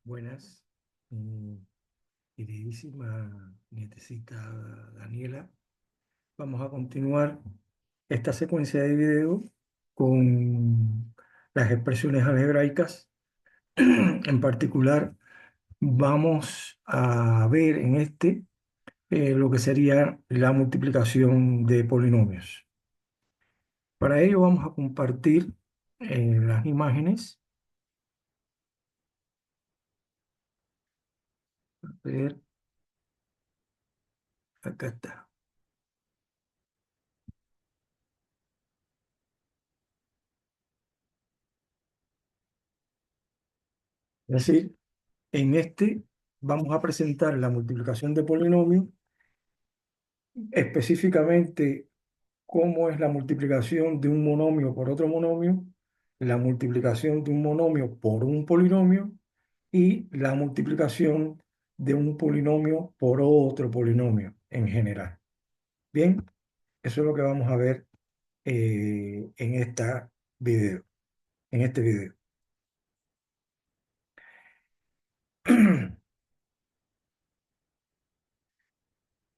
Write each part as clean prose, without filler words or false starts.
Buenas, mi queridísima nietecita Daniela. Vamos a continuar esta secuencia de video con las expresiones algebraicas. En particular, vamos a ver en lo que sería la multiplicación de polinomios. Para ello vamos a compartir las imágenes. A ver, acá está. Es decir, vamos a presentar la multiplicación de polinomios, específicamente cómo es la multiplicación de un monomio por otro monomio, la multiplicación de un monomio por un polinomio y la multiplicación de un polinomio por otro polinomio en general. Bien, eso es lo que vamos a ver en video, en este video.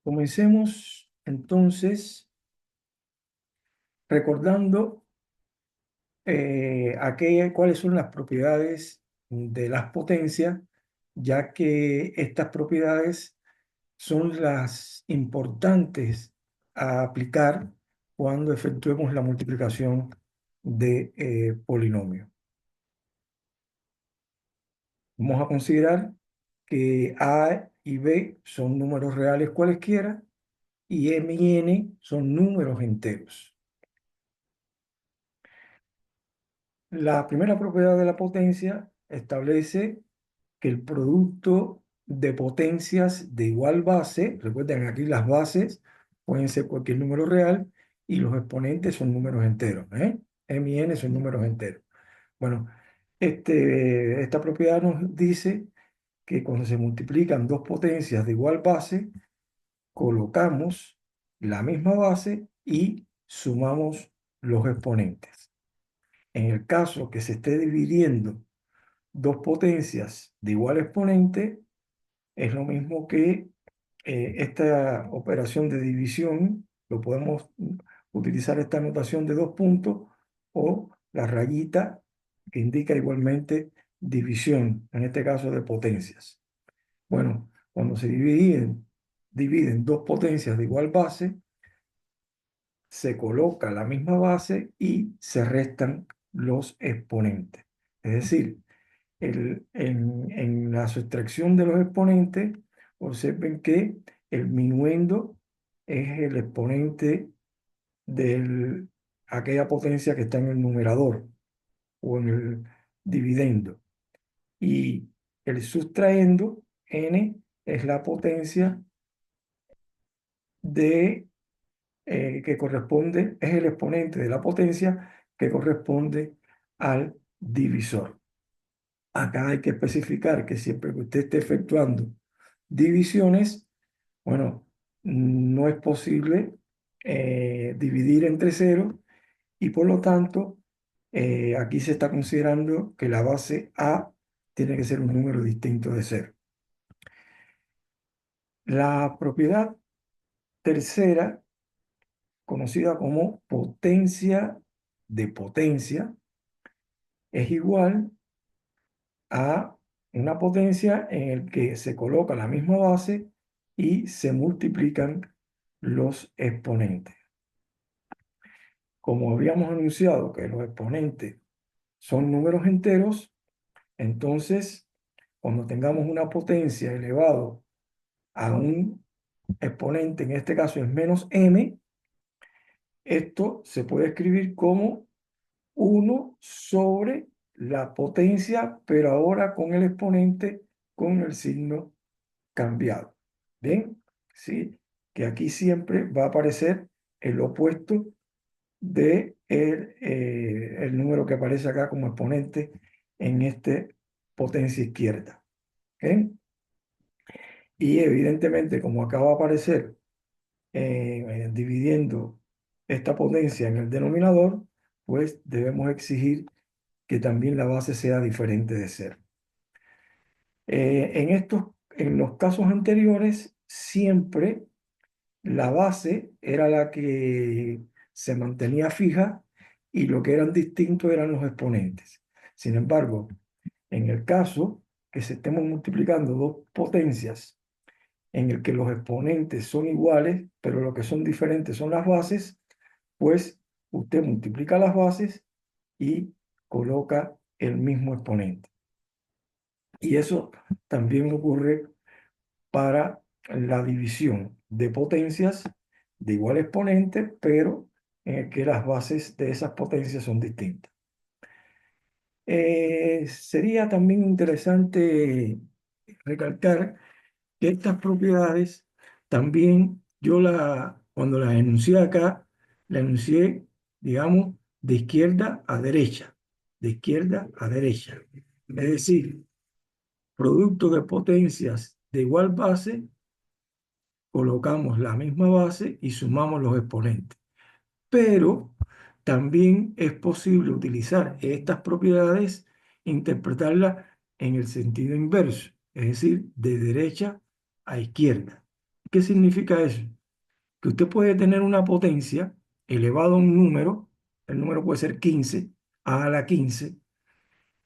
Comencemos entonces recordando cuáles son las propiedades de las potencias, ya que estas propiedades son las importantes a aplicar cuando efectuemos la multiplicación de polinomios. Vamos a considerar que A y B son números reales cualesquiera y M y N son números enteros. La primera propiedad de la potencia establece que el producto de potencias de igual base, recuerden aquí las bases pueden ser cualquier número real y los exponentes son números enteros, ¿eh? M y N son números enteros. Bueno, esta propiedad nos dice que cuando se multiplican dos potencias de igual base, colocamos la misma base y sumamos los exponentes. En el caso que se esté dividiendo dos potencias de igual exponente, es lo mismo que esta operación de división, lo podemos utilizar esta notación de dos puntos o la rayita que indica igualmente división, en este caso de potencias. Bueno, cuando se dividen dos potencias de igual base, se coloca la misma base y se restan los exponentes. Es decir, en la sustracción de los exponentes, observen que el minuendo es el exponente de aquella potencia que está en el numerador o en el dividendo. Y el sustraendo, n, es la potencia de, que corresponde, es el exponente de la potencia que corresponde al divisor. Acá hay que especificar que siempre que usted esté efectuando divisiones, bueno, no es posible dividir entre cero y por lo tanto aquí se está considerando que la base A tiene que ser un número distinto de cero. La propiedad tercera, conocida como potencia de potencia, es igual a una potencia en el que se coloca la misma base y se multiplican los exponentes. Como habíamos anunciado que los exponentes son números enteros, entonces cuando tengamos una potencia elevado a un exponente, en este caso es menos m, esto se puede escribir como 1 sobre la potencia, pero ahora con el exponente con el signo cambiado. ¿Bien? ¿Sí? Que aquí siempre va a aparecer el opuesto de el número que aparece acá como exponente en este potencia izquierda. ¿Ok? Y evidentemente, como acá va a aparecer dividiendo esta potencia en el denominador, pues debemos exigir que también la base sea diferente de cero. En los casos anteriores, siempre la base era la que se mantenía fija y lo que eran distintos eran los exponentes. Sin embargo, en el caso que se estemos multiplicando dos potencias en el que los exponentes son iguales, pero lo que son diferentes son las bases, pues usted multiplica las bases y coloca el mismo exponente. Y eso también ocurre para la división de potencias de igual exponente, pero en el que las bases de esas potencias son distintas. Sería también interesante recalcar que estas propiedades también cuando las enuncié acá, la enuncié, digamos, de izquierda a derecha, de izquierda a derecha. Es decir, producto de potencias de igual base, colocamos la misma base y sumamos los exponentes. Pero también es posible utilizar estas propiedades, interpretarlas en el sentido inverso, es decir, de derecha a izquierda. ¿Qué significa eso? Que usted puede tener una potencia elevada a un número, el número puede ser 15, a la 15,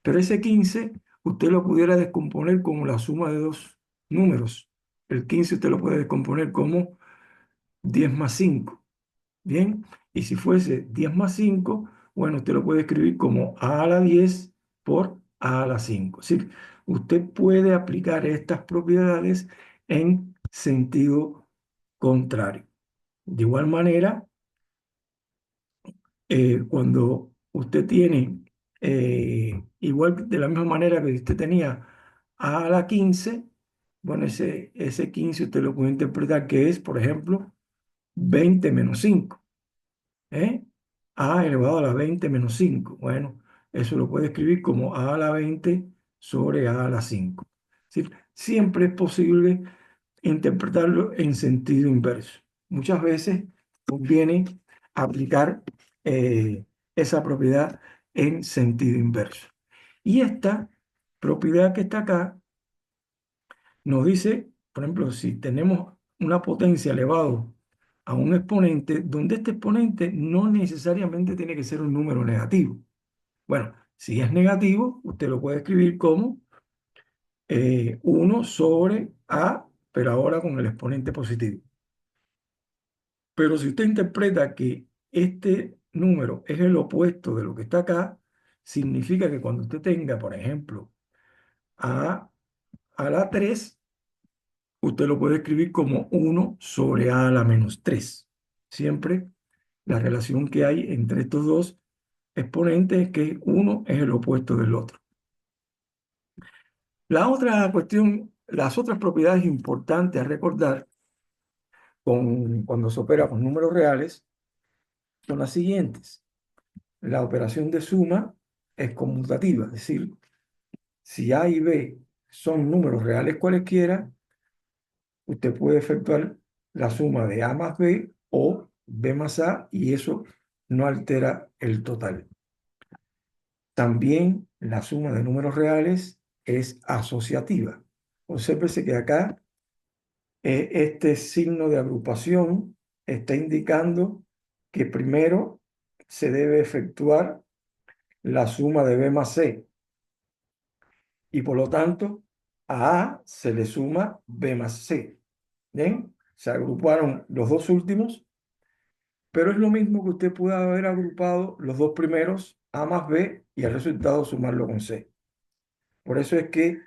pero ese 15 usted lo pudiera descomponer como la suma de dos números. El 15 usted lo puede descomponer como 10 más 5. Bien, y si fuese 10 más 5, bueno, usted lo puede escribir como a la 10 por a la 5. Es decir, usted puede aplicar estas propiedades en sentido contrario. De igual manera, cuando usted tiene, igual de la misma manera que usted tenía a la 15, bueno, ese 15 usted lo puede interpretar que es, por ejemplo, 20 menos 5. ¿Eh? A elevado a la 20 menos 5. Bueno, eso lo puede escribir como a la 20 sobre a la 5. Es decir, siempre es posible interpretarlo en sentido inverso. Muchas veces conviene aplicar esa propiedad en sentido inverso. Y esta propiedad que está acá nos dice, por ejemplo, si tenemos una potencia elevado a un exponente, donde este exponente no necesariamente tiene que ser un número negativo. Bueno, si es negativo, usted lo puede escribir como 1 sobre a, pero ahora con el exponente positivo. Pero si usted interpreta que este número es el opuesto de lo que está acá, significa que cuando usted tenga, por ejemplo, a la 3, usted lo puede escribir como 1 sobre a la menos 3. Siempre la relación que hay entre estos dos exponentes es que uno es el opuesto del otro. La otra cuestión, las otras propiedades importantes a recordar cuando se opera con números reales son las siguientes. La operación de suma es conmutativa, es decir, si A y B son números reales cualesquiera, usted puede efectuar la suma de A más B o B más A y eso no altera el total. También la suma de números reales es asociativa. Obsérvese que acá este signo de agrupación está indicando que primero se debe efectuar la suma de B más C y por lo tanto a A se le suma B más C. ¿Bien? Se agruparon los dos últimos, pero es lo mismo que usted pueda haber agrupado los dos primeros, A más B, y el resultado sumarlo con C. Por eso es que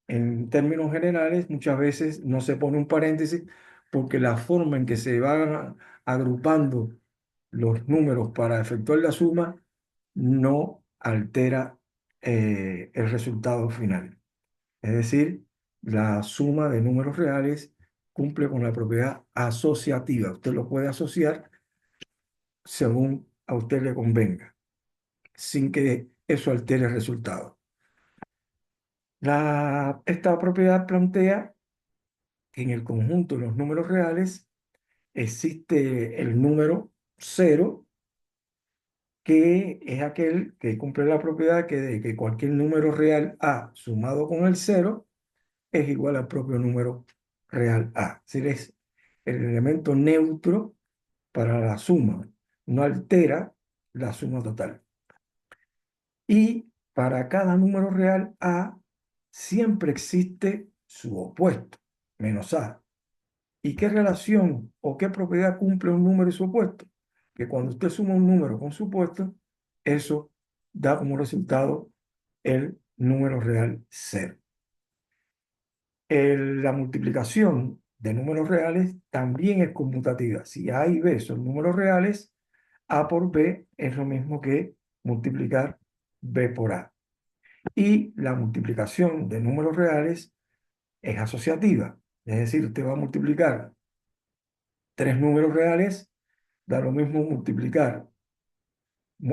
en términos generales muchas veces no se pone un paréntesis porque la forma en que se van agrupando los números para efectuar la suma no altera el resultado final. Es decir, la suma de números reales cumple con la propiedad asociativa. Usted lo puede asociar según a usted le convenga, sin que eso altere el resultado. Esta propiedad plantea que en el conjunto de los números reales existe el número cero, que es aquel que cumple la propiedad que de que cualquier número real A sumado con el cero es igual al propio número real A. Es decir, es el elemento neutro para la suma, no altera la suma total. Y para cada número real A siempre existe su opuesto, menos A. ¿Y qué relación o qué propiedad cumple un número y su opuesto? Que cuando usted suma un número con su opuesto, eso da como resultado el número real cero. La multiplicación de números reales también es conmutativa. Si A y B son números reales, A por B es lo mismo que multiplicar B por A. Y la multiplicación de números reales es asociativa. Es decir, usted va a multiplicar tres números reales, da lo mismo multiplicar,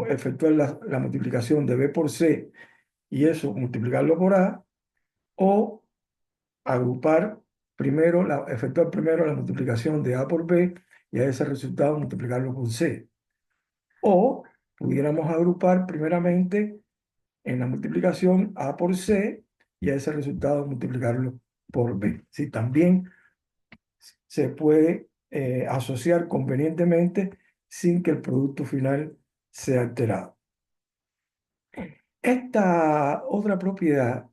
efectuar la multiplicación de B por C y eso multiplicarlo por A, o agrupar primero, efectuar primero la multiplicación de A por B y a ese resultado multiplicarlo por C. O pudiéramos agrupar primeramente en la multiplicación A por C y a ese resultado multiplicarlo por B. Sí, también se puede asociar convenientemente sin que el producto final sea alterado. Esta otra propiedad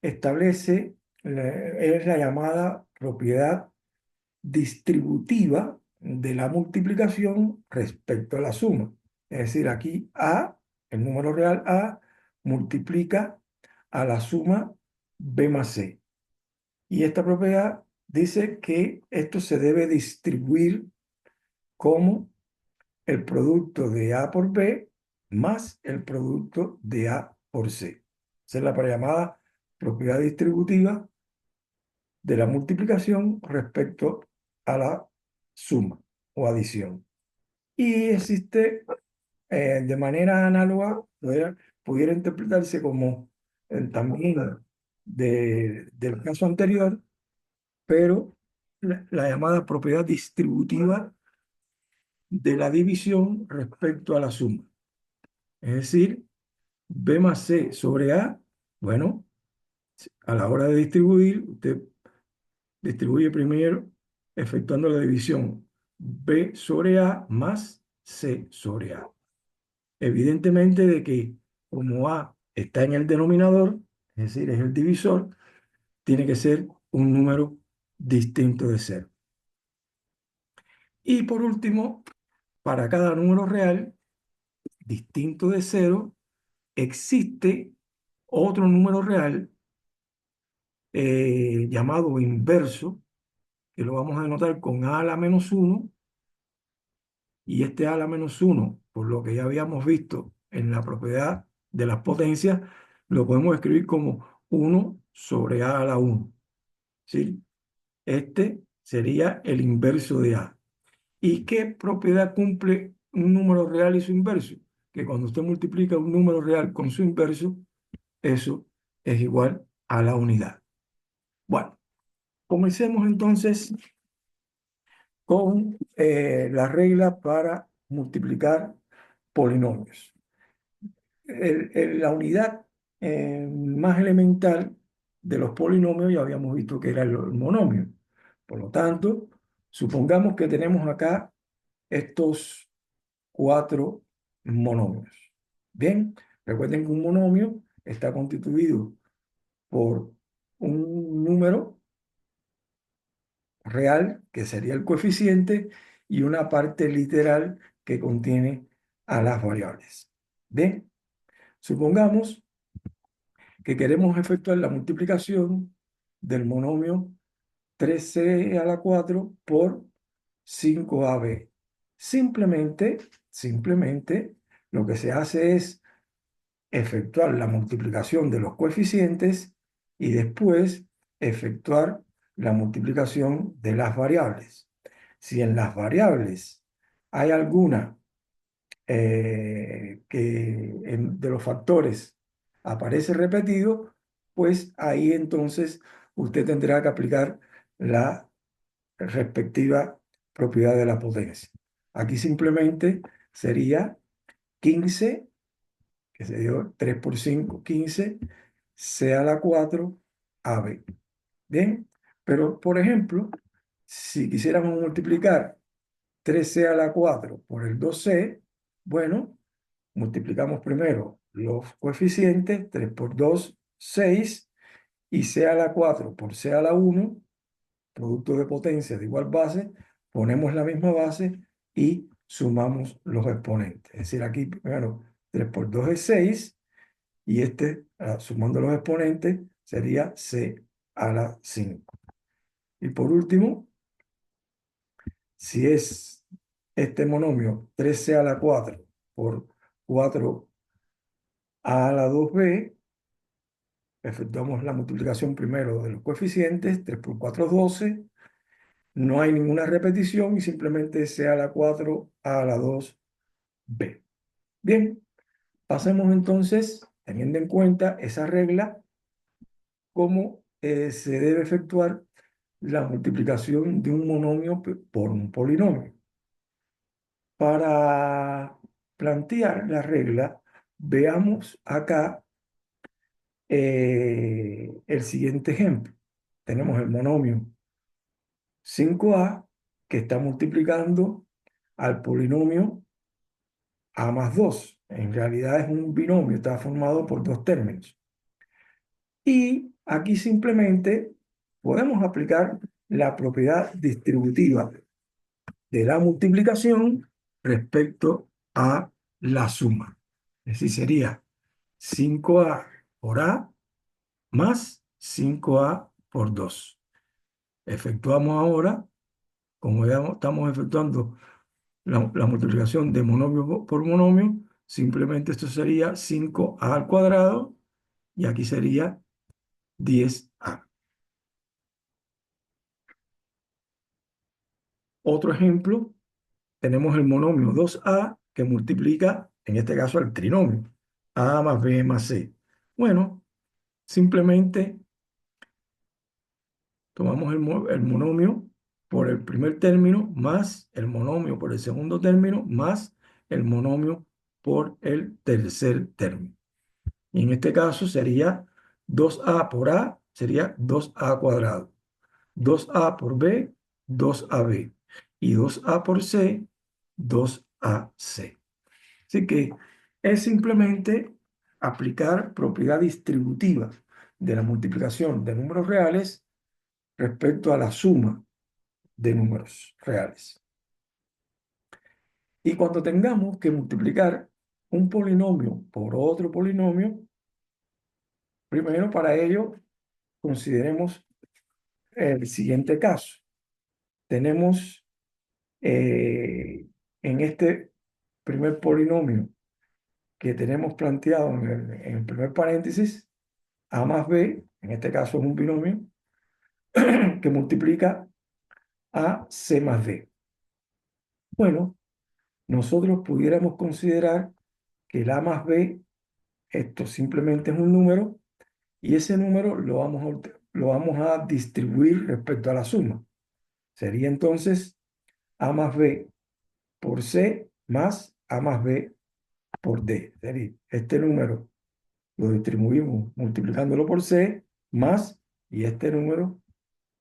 establece, es la llamada propiedad distributiva de la multiplicación respecto a la suma. Es decir, aquí A, el número real A, multiplica a la suma B más C. Y esta propiedad dice que esto se debe distribuir como el producto de A por B más el producto de A por C. Esa es la llamada propiedad distributiva de la multiplicación respecto a la suma o adición. Y existe de manera análoga, pudiera interpretarse como también del caso anterior, pero la llamada propiedad distributiva de la división respecto a la suma. Es decir, B más C sobre A, bueno, a la hora de distribuir, usted distribuye primero efectuando la división B sobre A más C sobre A. Evidentemente de que como A está en el denominador, es decir, es el divisor, tiene que ser un número distinto de cero. Y por último, para cada número real distinto de cero, existe otro número real llamado inverso, que lo vamos a denotar con a la menos 1, y este a la menos 1, por lo que ya habíamos visto en la propiedad de las potencias, lo podemos escribir como 1 sobre a la 1. ¿Sí? Este sería el inverso de a. ¿Y qué propiedad cumple un número real y su inverso? Que cuando usted multiplica un número real con su inverso, eso es igual a la unidad. Bueno, comencemos entonces con la regla para multiplicar polinomios. La unidad más elemental de los polinomios ya habíamos visto que era el monomio. Por lo tanto, supongamos que tenemos acá estos cuatro monomios. Bien, recuerden que un monomio está constituido por un número real, que sería el coeficiente, y una parte literal que contiene a las variables. Bien, supongamos que queremos efectuar la multiplicación del monomio 3c a la 4 por 5ab. Simplemente, lo que se hace es efectuar la multiplicación de los coeficientes y después efectuar la multiplicación de las variables. Si en las variables hay alguna de los factores aparece repetido, pues ahí entonces usted tendrá que aplicar la respectiva propiedad de la potencia. Aquí simplemente sería 15, que se dio 3 por 5, 15, c a la 4, AB. Bien, pero por ejemplo, si quisiéramos multiplicar 3c a la 4 por el 2c, bueno, multiplicamos primero los coeficientes, 3 por 2, 6, y c a la 4 por c a la 1, producto de potencias de igual base, ponemos la misma base y sumamos los exponentes. Es decir, aquí primero 3 por 2 es 6, y sumando los exponentes, sería c a la 5. Y por último, si es este monomio 3c a la 4 por 4 a la 2b, efectuamos la multiplicación primero de los coeficientes, 3 por 4 es 12, no hay ninguna repetición y simplemente c a la 4 a la 2b. Bien, pasemos entonces, teniendo en cuenta esa regla, cómo se debe efectuar la multiplicación de un monomio por un polinomio. Para plantear la regla, veamos acá el siguiente ejemplo. Tenemos el monomio 5a que está multiplicando al polinomio a más 2. En realidad es un binomio, está formado por dos términos. Y aquí simplemente podemos aplicar la propiedad distributiva de la multiplicación respecto a la suma. Es decir, sería 5a por a más 5a por 2. Efectuamos ahora, como ya estamos efectuando la multiplicación de monomio por monomio, simplemente esto sería 5a al cuadrado y aquí sería 10a. Otro ejemplo, tenemos el monomio 2a que multiplica, en este caso, al trinomio a más b más c. Bueno, simplemente tomamos el monomio por el primer término más el monomio por el segundo término más el monomio por el tercer término. Y en este caso sería 2a por a, sería 2a cuadrado. 2a por b, 2ab. Y 2a por c, 2ac. Así que es simplemente aplicar propiedad distributiva de la multiplicación de números reales respecto a la suma de números reales. Y cuando tengamos que multiplicar un polinomio por otro polinomio, primero para ello consideremos el siguiente caso. Tenemos en este primer polinomio que tenemos planteado en el primer paréntesis, a más b, en este caso es un binomio, que multiplica a c más d. Bueno, nosotros pudiéramos considerar que el a más b, esto simplemente es un número, y ese número lo vamos a distribuir respecto a la suma. Sería entonces a más b por c más a más b por d. Sería este número lo distribuimos multiplicándolo por c más, y este número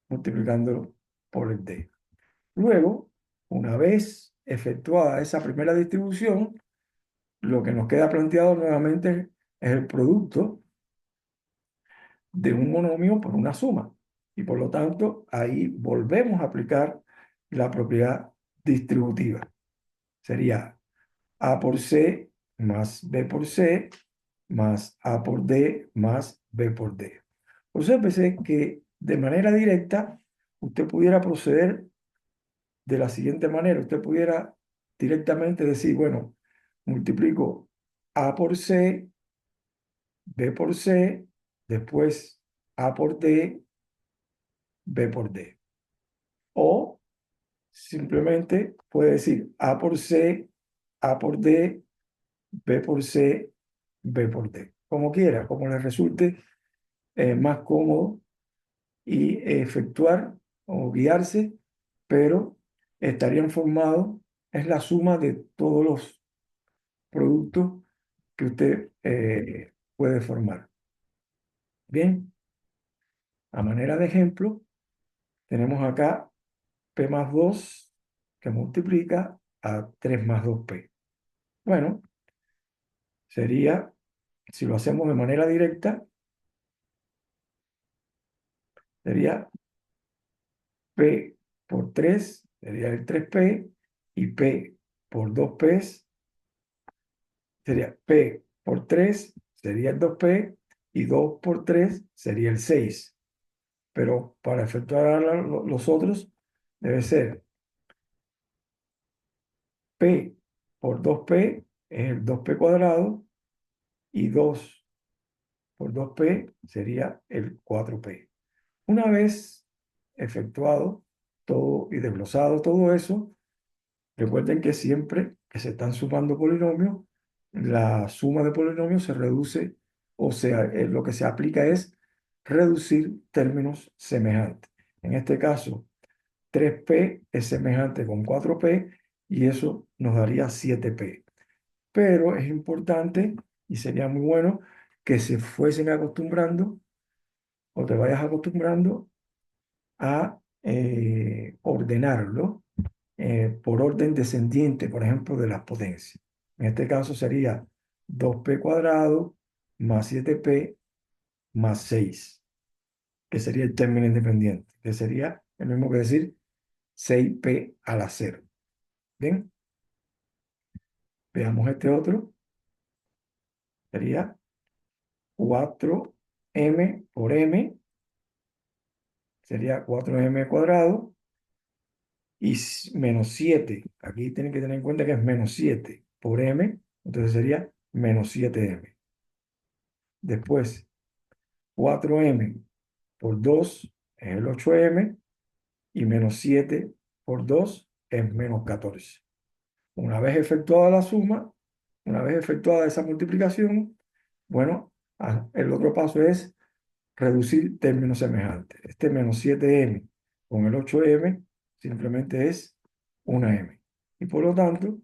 multiplicándolo por el d. Luego, una vez efectuada esa primera distribución, lo que nos queda planteado nuevamente es el producto de un monomio por una suma. Y por lo tanto, ahí volvemos a aplicar la propiedad distributiva. Sería a por c más b por c más a por d más b por d. Obsérvese que de manera directa usted pudiera proceder de la siguiente manera. Usted pudiera directamente decir, bueno, multiplico a por c, b por c, después a por d, b por d. O simplemente puede decir a por c, a por d, b por c, b por d. Como quiera, como les resulte más cómodo y efectuar o guiarse, pero estarían formados, es la suma de todos los productos que usted puede formar. Bien, A manera de ejemplo, tenemos acá P más 2 que multiplica a 3 más 2P. Bueno, sería, si lo hacemos de manera directa, sería P por 3 sería el 3P, y P por 2P sería P por 3 sería el 2P, y 2 por 3 sería el 6. Pero para efectuar los otros, debe ser P por 2P es el 2P cuadrado, y 2 por 2P sería el 4P. Una vez efectuado todo y desglosado todo eso, recuerden que siempre que se están sumando polinomios, la suma de polinomios se reduce, o sea, lo que se aplica es reducir términos semejantes. En este caso, 3P es semejante con 4P, y eso nos daría 7P. Pero es importante y sería muy bueno que se fuesen acostumbrando, o te vayas acostumbrando a ordenarlo por orden descendiente, por ejemplo, de las potencias. En este caso sería 2P cuadrado más 7P más 6, que sería el término independiente, que sería el mismo que decir 6P a la 0. Bien, veamos este otro. Sería 4M por M, sería 4M cuadrado, y menos 7. Aquí tienen que tener en cuenta que es menos 7 por M, entonces sería menos 7M. Después, 4M por 2 es el 8M, y menos 7 por 2 es menos 14. Una vez efectuada la suma, una vez efectuada esa multiplicación, bueno, el otro paso es reducir términos semejantes. Este menos 7M con el 8M simplemente es una M. Y por lo tanto,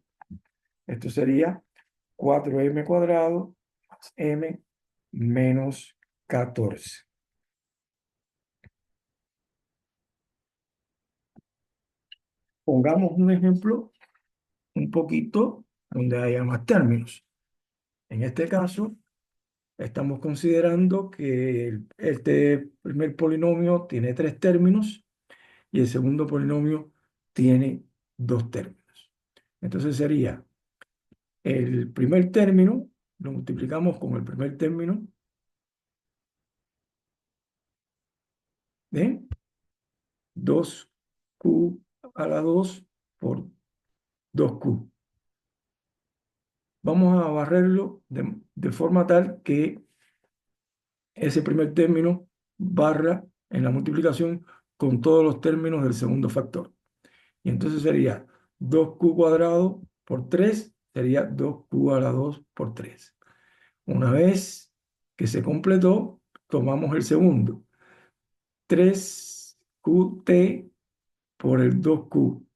esto sería 4M cuadrado más M menos 14. Pongamos un ejemplo un poquito donde haya más términos. En este caso, estamos considerando que este primer polinomio tiene 3 términos, y el segundo polinomio tiene 2 términos. Entonces sería el primer término, lo multiplicamos con el primer término de 2Q a la 2 por 2Q. Vamos a barrerlo de forma tal que ese primer término barra en la multiplicación con todos los términos del segundo factor. Y entonces sería 2Q cuadrado por 3, sería 2Q a la 2 por 3. Una vez que se completó, tomamos el segundo. 3QT por el 2Q.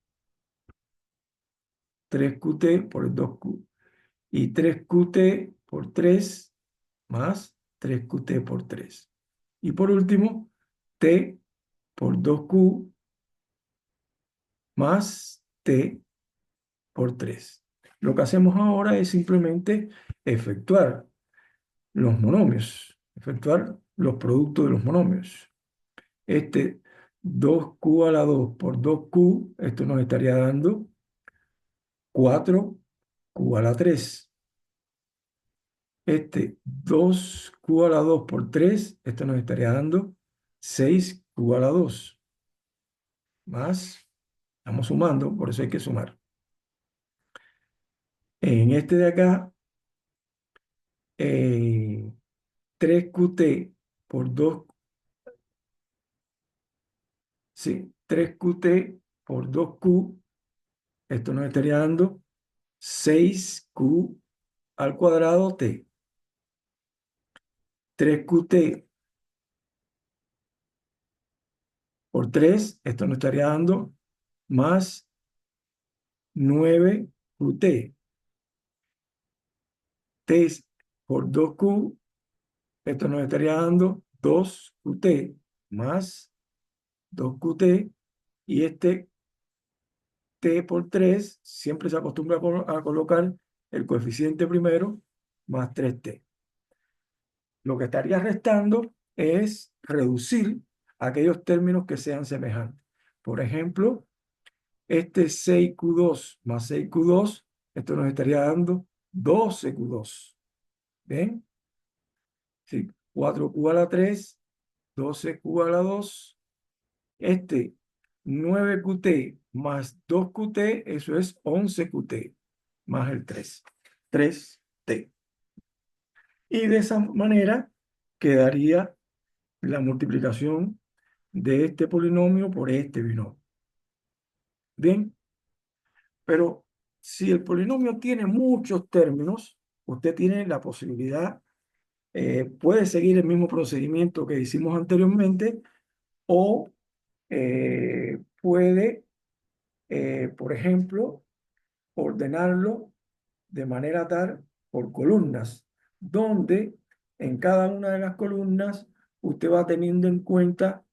3QT por el 2Q. Y 3QT por 3 más 3QT por 3. Y por último, T por 2Q más T por 3. Lo que hacemos ahora es simplemente efectuar los monomios, efectuar los productos de los monomios. Este 2Q a la 2 por 2Q, esto nos estaría dando 4Q a la 3. Este 2Q a la 2 por 3, esto nos estaría dando 6Q a la 2. Más, estamos sumando, por eso hay que sumar. En este de acá, 3QT por 2, sí, 3QT por 2Q, esto nos estaría dando 6Q al cuadrado T. 3QT por 3, esto nos estaría dando más 9QT. T por 2Q, esto nos estaría dando 2QT. más 2QT, y este T por 3 siempre se acostumbra a colocar el coeficiente primero más 3T. Lo que estaría restando es reducir aquellos términos que sean semejantes. Por ejemplo, este 6Q2 más 6Q2, esto nos estaría dando 12Q2. ¿Ven? Sí, 4Q a la 3, 12Q a la 2. Este 9QT más 2QT, eso es 11QT más el 3. 3T. Y de esa manera quedaría la multiplicación de este polinomio por este binomio. Bien, pero si el polinomio tiene muchos términos, usted tiene la posibilidad, puede seguir el mismo procedimiento que hicimos anteriormente, o puede, por ejemplo, ordenarlo de manera tal por columnas, donde en cada una de las columnas usted va teniendo en cuenta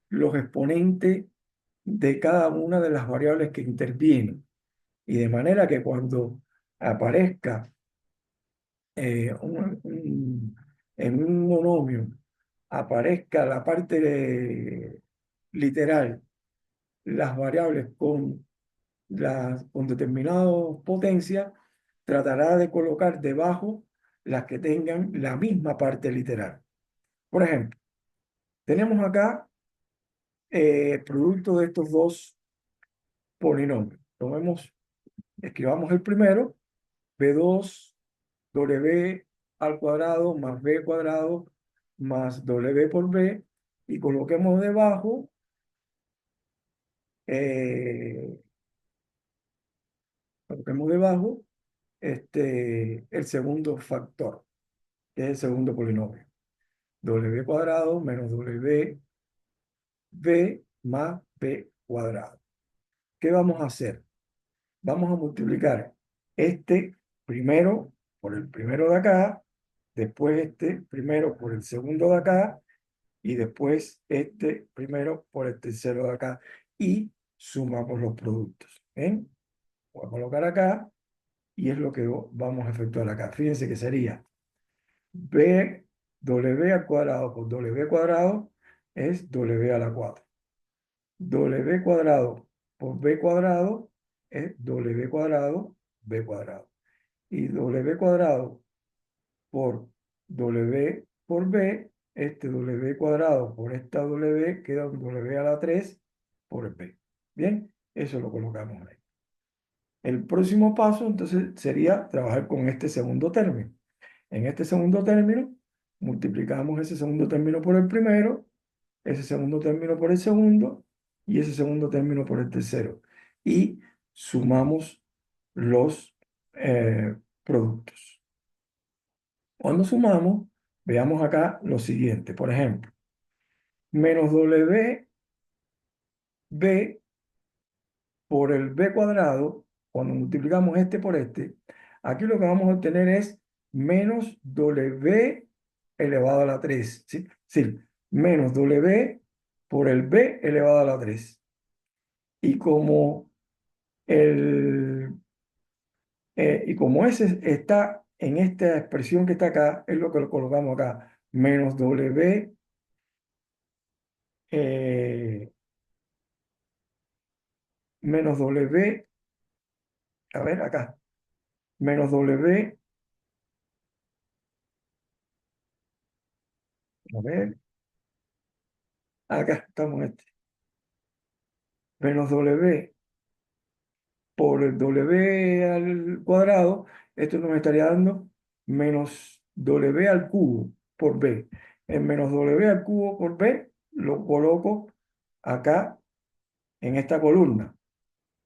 los exponentes de cada una de las variables que intervienen. Y de manera que cuando aparezca en un monomio, aparezca la parte literal, las variables con determinadas potencias, tratará de colocar debajo las que tengan la misma parte literal. Por ejemplo, tenemos acá producto de estos dos polinomios. Escribamos el primero, B2 W al cuadrado más B cuadrado más W por B, y eh, coloquemos debajo el segundo factor, que es el segundo polinomio. W cuadrado menos WB más B cuadrado. ¿Qué vamos a hacer? Vamos a multiplicar este primero por el primero de acá, después este primero por el segundo de acá, y después este primero por el tercero de acá, y sumamos los productos. ¿Ven? Voy a colocar acá, y es lo que vamos a efectuar acá. Fíjense que sería B, W al cuadrado por W cuadrado es W a la 4. W cuadrado por B cuadrado es W cuadrado, B cuadrado. Y W cuadrado por W por B, este W cuadrado por esta W queda un W a la 3 por B. Bien, eso lo colocamos ahí. El próximo paso entonces sería trabajar con este segundo término. En este segundo término, multiplicamos ese segundo término por el primero, ese segundo término por el segundo, y ese segundo término por el tercero. Y sumamos los productos. Cuando sumamos, veamos acá lo siguiente. Por ejemplo, menos WB por el B cuadrado, cuando multiplicamos este por este, aquí lo que vamos a obtener es menos W elevado a la 3. ¿Sí? Sí, menos W por el B elevado a la 3. Y el, como ese está en esta expresión que está acá, es lo que lo colocamos acá, menos W, eh, menos W, a ver acá, menos W, a ver, acá estamos en este, menos W por el W al cuadrado, esto nos estaría dando menos W al cubo por B. El menos W al cubo por B lo coloco acá en esta columna.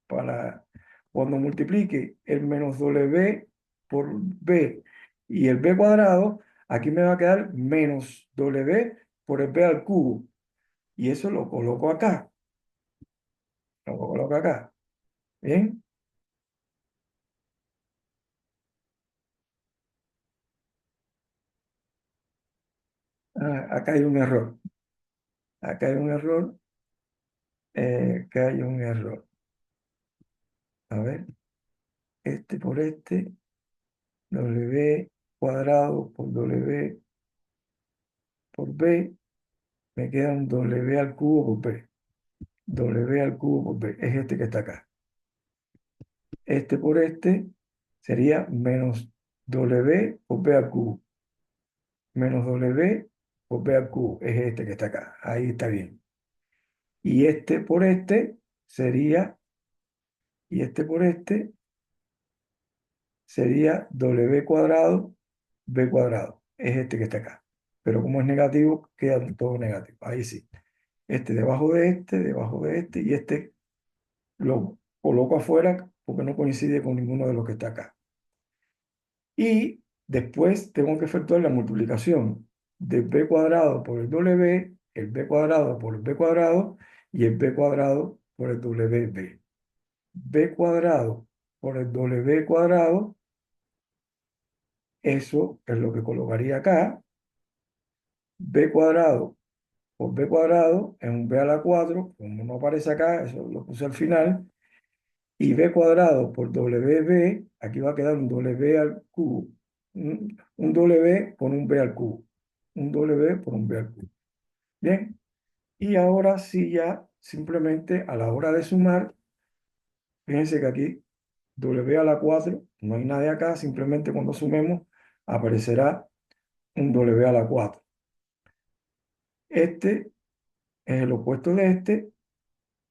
Para cuando multiplique el menos W por B y el B cuadrado, aquí me va a quedar menos W por el B al cubo. Y eso lo coloco acá. Lo coloco acá. ¿Bien? Ah, acá hay un error. acá hay un error, acá hay un error. A ver, este por este, W cuadrado por W por B, me queda un W al cubo por B. W al cubo por B, es este que está acá. Este por este sería menos W por B al cubo. Menos W por B al cubo, es este que está acá. Ahí está bien. Y este por este sería, y este por este sería W cuadrado, B cuadrado. Es este que está acá. Pero como es negativo, queda todo negativo. Ahí sí. Este debajo de este, y este lo coloco afuera porque no coincide con ninguno de los que está acá. Y después tengo que efectuar la multiplicación de b cuadrado por el w, el b cuadrado por el b cuadrado y el b cuadrado por el wb. B cuadrado por el w cuadrado, eso es lo que colocaría acá. B cuadrado por b cuadrado es un b a la 4, como no aparece acá, eso lo puse al final. Y b cuadrado por wb, aquí va a quedar un w al cubo. Un w por un b al cubo. Un w por un b al cubo. Bien, y ahora sí ya simplemente a la hora de sumar, fíjense que aquí w a la 4 no hay nada acá, simplemente cuando sumemos aparecerá un w a la 4. Este es el opuesto de este,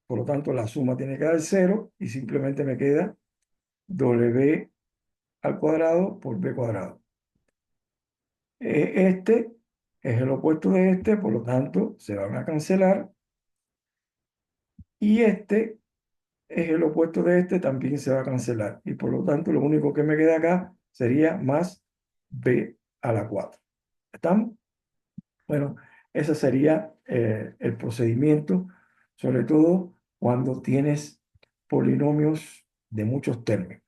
por lo tanto la suma tiene que dar 0 y simplemente me queda w al cuadrado por b cuadrado. Este es el opuesto de este, por lo tanto se van a cancelar. Y este es el opuesto de este, también se va a cancelar. Y por lo tanto lo único que me queda acá sería más b a la 4. ¿Estamos? Bueno, ese sería el procedimiento, sobre todo cuando tienes polinomios de muchos términos.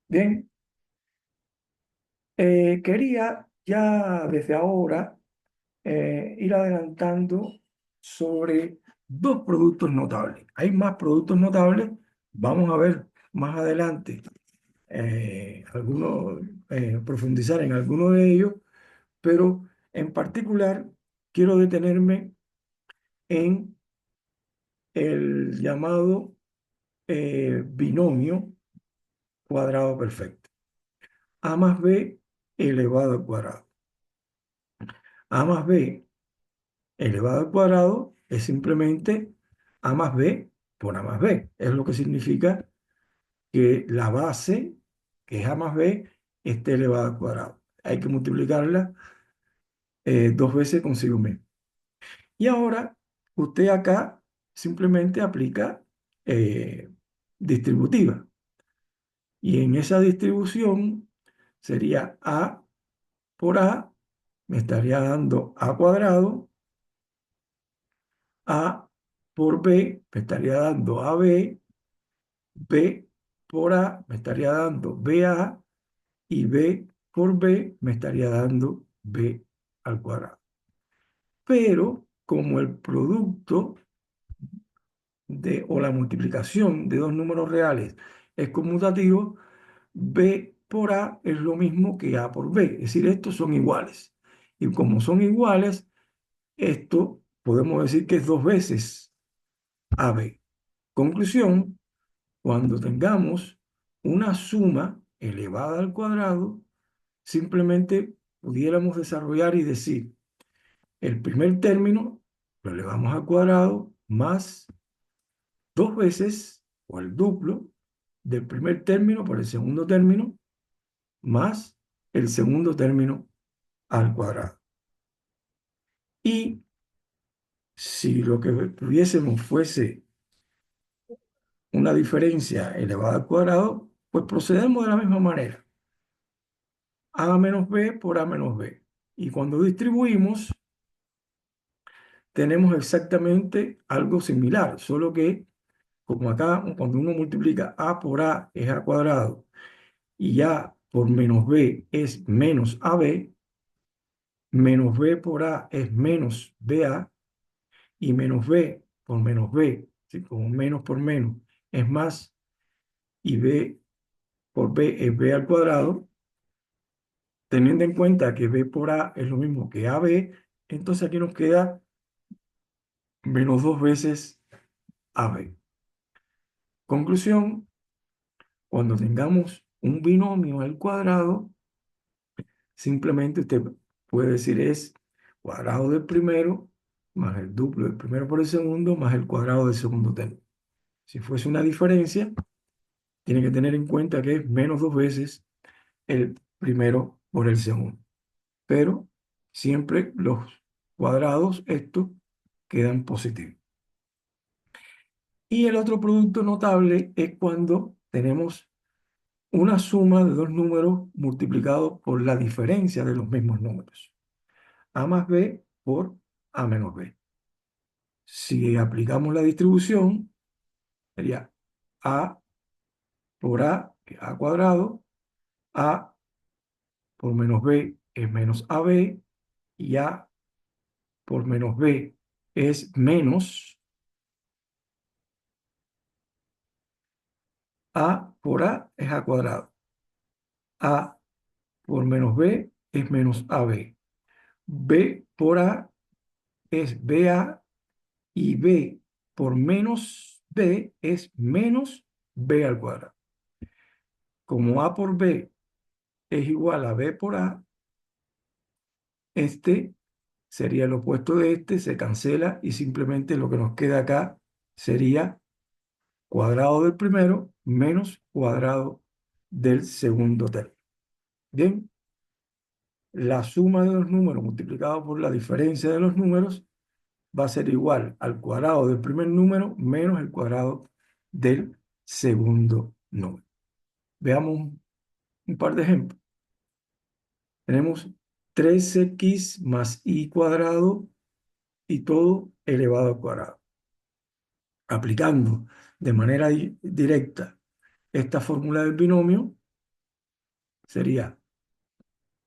Bien, quería ya desde ahora ir adelantando sobre dos productos notables. Hay más productos notables, vamos a ver más adelante profundizar en alguno de ellos, pero en particular quiero detenerme en el llamado binomio cuadrado perfecto. A más B elevado al cuadrado. A más B elevado al cuadrado es simplemente A más B por A más B. Es lo que significa que la base, que es A más B, esté elevada al cuadrado. Hay que multiplicarla dos veces consigo mismo. Y ahora, usted acá simplemente aplica distributiva. Y en esa distribución sería A por A, me estaría dando A cuadrado. A por B me estaría dando AB, B por A me estaría dando BA y B por B me estaría dando B al cuadrado. Pero como el producto o la multiplicación de dos números reales es conmutativo, B por A es lo mismo que A por B, es decir, estos son iguales. Y como son iguales, esto podemos decir que es dos veces AB. Conclusión, cuando tengamos una suma elevada al cuadrado, simplemente pudiéramos desarrollar y decir, el primer término lo elevamos al cuadrado más dos veces o el duplo del primer término por el segundo término más el segundo término al cuadrado. Y si lo que tuviésemos fuese una diferencia elevada al cuadrado, pues procedemos de la misma manera. A menos B por A menos B. Y cuando distribuimos, tenemos exactamente algo similar, solo que como acá, cuando uno multiplica A por A es A cuadrado y A por menos B es menos AB, menos B por A es menos BA, y menos b por menos b, ¿sí? Como menos por menos es más, y b por b es b al cuadrado, teniendo en cuenta que b por a es lo mismo que ab, entonces aquí nos queda menos dos veces ab. Conclusión, cuando tengamos un binomio al cuadrado, simplemente usted puede decir es cuadrado del primero más el duplo del primero por el segundo más el cuadrado del segundo término. Si fuese una diferencia, tiene que tener en cuenta que es menos dos veces el primero por el segundo. Pero siempre los cuadrados, estos, quedan positivos. Y el otro producto notable es cuando tenemos una suma de dos números multiplicados por la diferencia de los mismos números. A más B por A menos B. Si aplicamos la distribución, sería A por A, que es A cuadrado, A por menos B es menos AB, y A por menos B es menos A por A es A cuadrado. A por menos B es menos AB. B por A es BA y B por menos B es menos B al cuadrado. Como A por B es igual a B por A, este sería el opuesto de este, se cancela y simplemente lo que nos queda acá sería cuadrado del primero menos cuadrado del segundo término. Bien, la suma de los números multiplicado por la diferencia de los números va a ser igual al cuadrado del primer número menos el cuadrado del segundo número. Veamos un par de ejemplos. Tenemos 3x más y cuadrado y todo elevado al cuadrado. Aplicando de manera directa esta fórmula del binomio, sería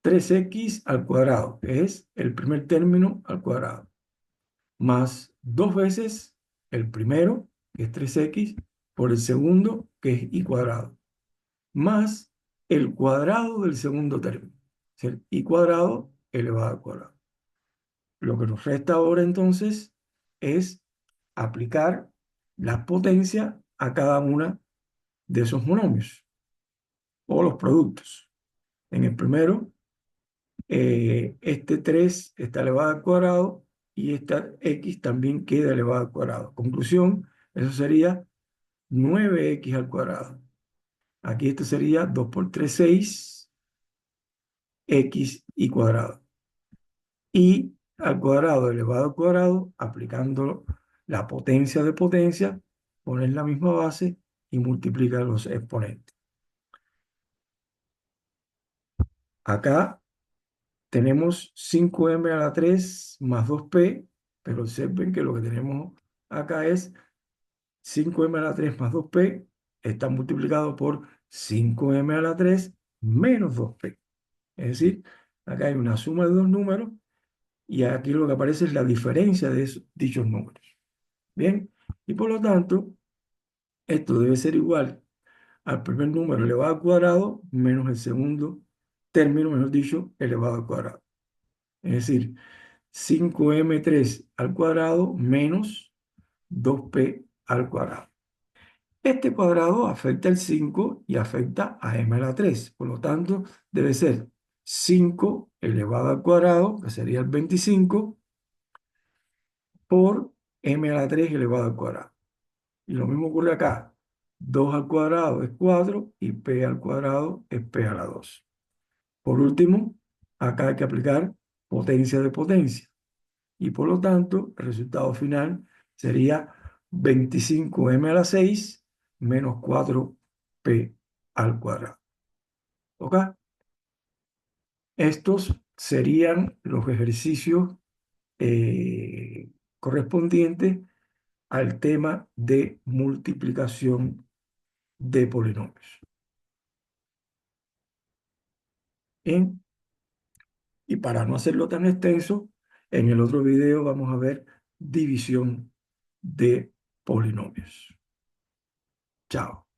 3x al cuadrado, que es el primer término al cuadrado, más dos veces el primero, que es 3x, por el segundo, que es y cuadrado, más el cuadrado del segundo término, es el y cuadrado elevado al cuadrado. Lo que nos resta ahora entonces es aplicar la potencia a cada una de esos monomios o los productos. En el primero, este 3 está elevado al cuadrado y esta x también queda elevado al cuadrado. Conclusión, eso sería 9x al cuadrado. Aquí esto sería 2 por 3, 6, x y cuadrado. Y al cuadrado elevado al cuadrado, aplicando la potencia de potencia, pones la misma base y multiplicas los exponentes. Acá tenemos 5m a la 3 más 2p, pero observen que lo que tenemos acá es 5m a la 3 más 2p, está multiplicado por 5m a la 3 menos 2p. Es decir, acá hay una suma de dos números y aquí lo que aparece es la diferencia de dichos números. Bien, y por lo tanto, esto debe ser igual al primer número elevado al cuadrado menos el segundo término, mejor dicho, elevado al cuadrado. Es decir, 5m3 al cuadrado menos 2p al cuadrado. Este cuadrado afecta el 5 y afecta a m a la 3. Por lo tanto, debe ser 5 elevado al cuadrado, que sería el 25, por m a la 3 elevado al cuadrado. Y lo mismo ocurre acá. 2 al cuadrado es 4 y p al cuadrado es p a la 2. Por último, acá hay que aplicar potencia de potencia. Y por lo tanto, el resultado final sería 25m a la 6 menos 4p al cuadrado. ¿Ok? Estos serían los ejercicios eh, correspondientes al tema de multiplicación de polinomios. Y para no hacerlo tan extenso, en el otro video vamos a ver división de polinomios. Chao.